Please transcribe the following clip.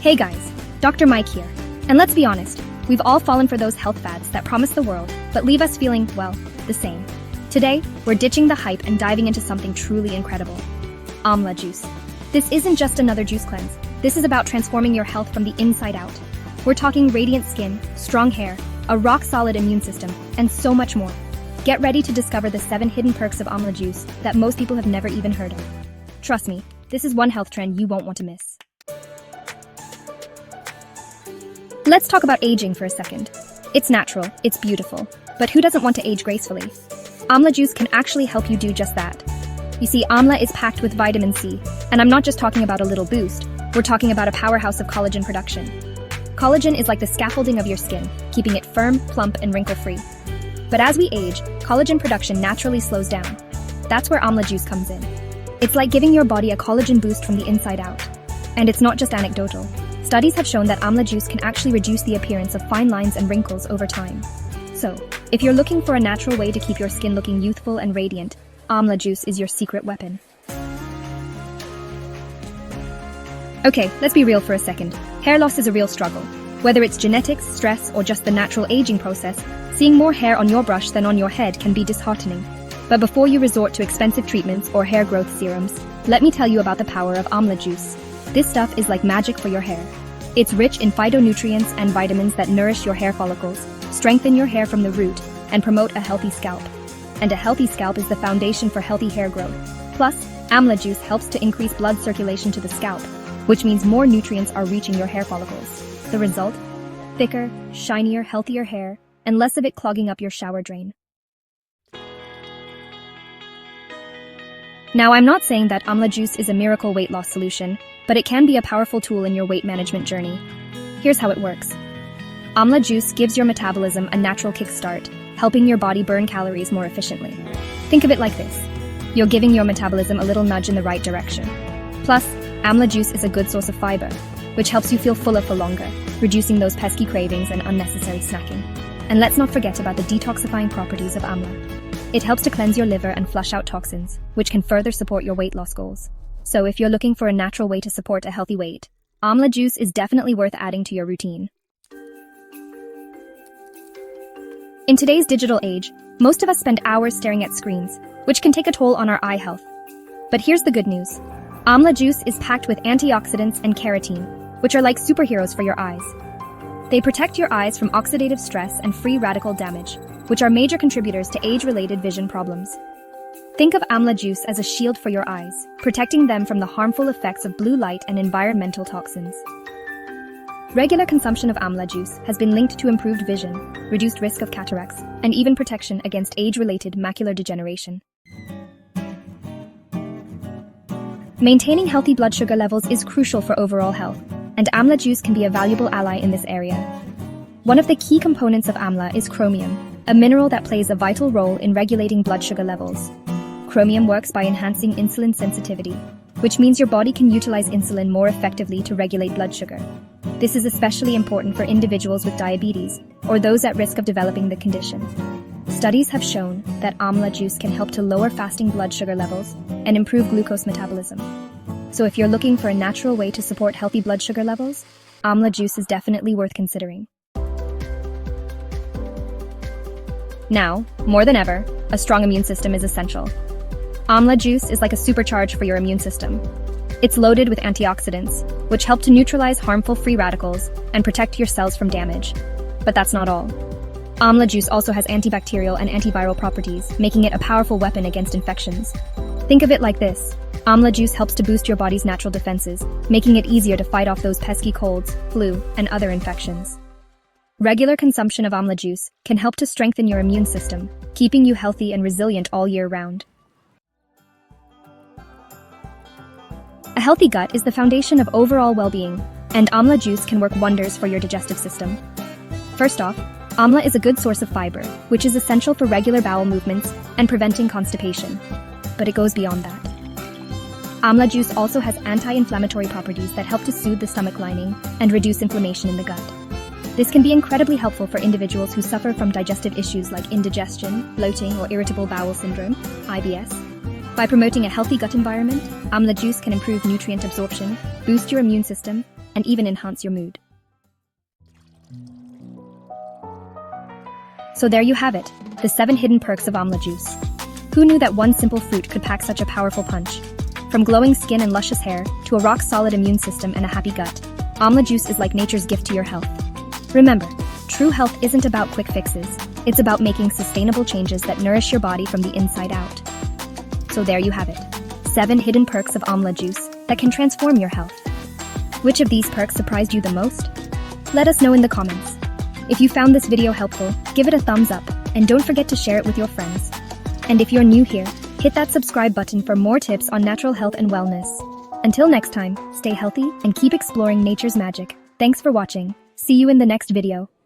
Hey guys, Dr. Mike here. And let's be honest, we've all fallen for those health fads that promise the world, but leave us feeling, well, the same. Today, we're ditching the hype and diving into something truly incredible. Amla juice. This isn't just another juice cleanse. This is about transforming your health from the inside out. We're talking radiant skin, strong hair, a rock-solid immune system, and so much more. Get ready to discover the 7 hidden perks of Amla juice that most people have never even heard of. Trust me, this is one health trend you won't want to miss. Let's talk about aging for a second. It's natural, it's beautiful, but who doesn't want to age gracefully? Amla juice can actually help you do just that. You see, Amla is packed with vitamin C, and I'm not just talking about a little boost, we're talking about a powerhouse of collagen production. Collagen is like the scaffolding of your skin, keeping it firm, plump, and wrinkle-free. But as we age, collagen production naturally slows down. That's where Amla juice comes in. It's like giving your body a collagen boost from the inside out. And it's not just anecdotal. Studies have shown that Amla juice can actually reduce the appearance of fine lines and wrinkles over time. So, if you're looking for a natural way to keep your skin looking youthful and radiant, Amla juice is your secret weapon. Okay, let's be real for a second. Hair loss is a real struggle. Whether it's genetics, stress, or just the natural aging process, seeing more hair on your brush than on your head can be disheartening. But before you resort to expensive treatments or hair growth serums, let me tell you about the power of Amla juice. This stuff is like magic for your hair. It's rich in phytonutrients and vitamins that nourish your hair follicles, strengthen your hair from the root, and promote a healthy scalp. And a healthy scalp is the foundation for healthy hair growth. Plus, Amla juice helps to increase blood circulation to the scalp, which means more nutrients are reaching your hair follicles. The result? Thicker, shinier, healthier hair, and less of it clogging up your shower drain. Now, I'm not saying that Amla juice is a miracle weight loss solution, but it can be a powerful tool in your weight management journey. Here's how it works. Amla juice gives your metabolism a natural kickstart, helping your body burn calories more efficiently. Think of it like this. You're giving your metabolism a little nudge in the right direction. Plus, Amla juice is a good source of fiber, which helps you feel fuller for longer, reducing those pesky cravings and unnecessary snacking. And let's not forget about the detoxifying properties of Amla. It helps to cleanse your liver and flush out toxins, which can further support your weight loss goals. So if you're looking for a natural way to support a healthy weight, Amla juice is definitely worth adding to your routine. In today's digital age, most of us spend hours staring at screens, which can take a toll on our eye health. But here's the good news. Amla juice is packed with antioxidants and keratin, which are like superheroes for your eyes. They protect your eyes from oxidative stress and free radical damage, which are major contributors to age-related vision problems. Think of Amla juice as a shield for your eyes, protecting them from the harmful effects of blue light and environmental toxins. Regular consumption of Amla juice has been linked to improved vision, reduced risk of cataracts, and even protection against age-related macular degeneration. Maintaining healthy blood sugar levels is crucial for overall health, and Amla juice can be a valuable ally in this area. One of the key components of Amla is chromium, a mineral that plays a vital role in regulating blood sugar levels. Chromium works by enhancing insulin sensitivity, which means your body can utilize insulin more effectively to regulate blood sugar. This is especially important for individuals with diabetes or those at risk of developing the condition. Studies have shown that Amla juice can help to lower fasting blood sugar levels and improve glucose metabolism. So if you're looking for a natural way to support healthy blood sugar levels, Amla juice is definitely worth considering. Now, more than ever, a strong immune system is essential. Amla juice is like a supercharge for your immune system. It's loaded with antioxidants, which help to neutralize harmful free radicals and protect your cells from damage. But that's not all. Amla juice also has antibacterial and antiviral properties, making it a powerful weapon against infections. Think of it like this. Amla juice helps to boost your body's natural defenses, making it easier to fight off those pesky colds, flu, and other infections. Regular consumption of Amla juice can help to strengthen your immune system, keeping you healthy and resilient all year round. A healthy gut is the foundation of overall well-being, and Amla juice can work wonders for your digestive system. First off, Amla is a good source of fiber, which is essential for regular bowel movements and preventing constipation. But it goes beyond that. Amla juice also has anti-inflammatory properties that help to soothe the stomach lining and reduce inflammation in the gut. This can be incredibly helpful for individuals who suffer from digestive issues like indigestion, bloating, or irritable bowel syndrome, IBS. By promoting a healthy gut environment, Amla juice can improve nutrient absorption, boost your immune system, and even enhance your mood. So there you have it, the 7 hidden perks of Amla juice. Who knew that one simple fruit could pack such a powerful punch? From glowing skin and luscious hair, to a rock-solid immune system and a happy gut, Amla juice is like nature's gift to your health. Remember, true health isn't about quick fixes. It's about making sustainable changes that nourish your body from the inside out. So there you have it, 7 hidden perks of Amla juice that can transform your health. Which of these perks surprised you the most? Let us know in the comments. If you found this video helpful, give it a thumbs up, and don't forget to share it with your friends. And if you're new here, hit that subscribe button for more tips on natural health and wellness. Until next time, stay healthy and keep exploring nature's magic. Thanks for watching. See you in the next video.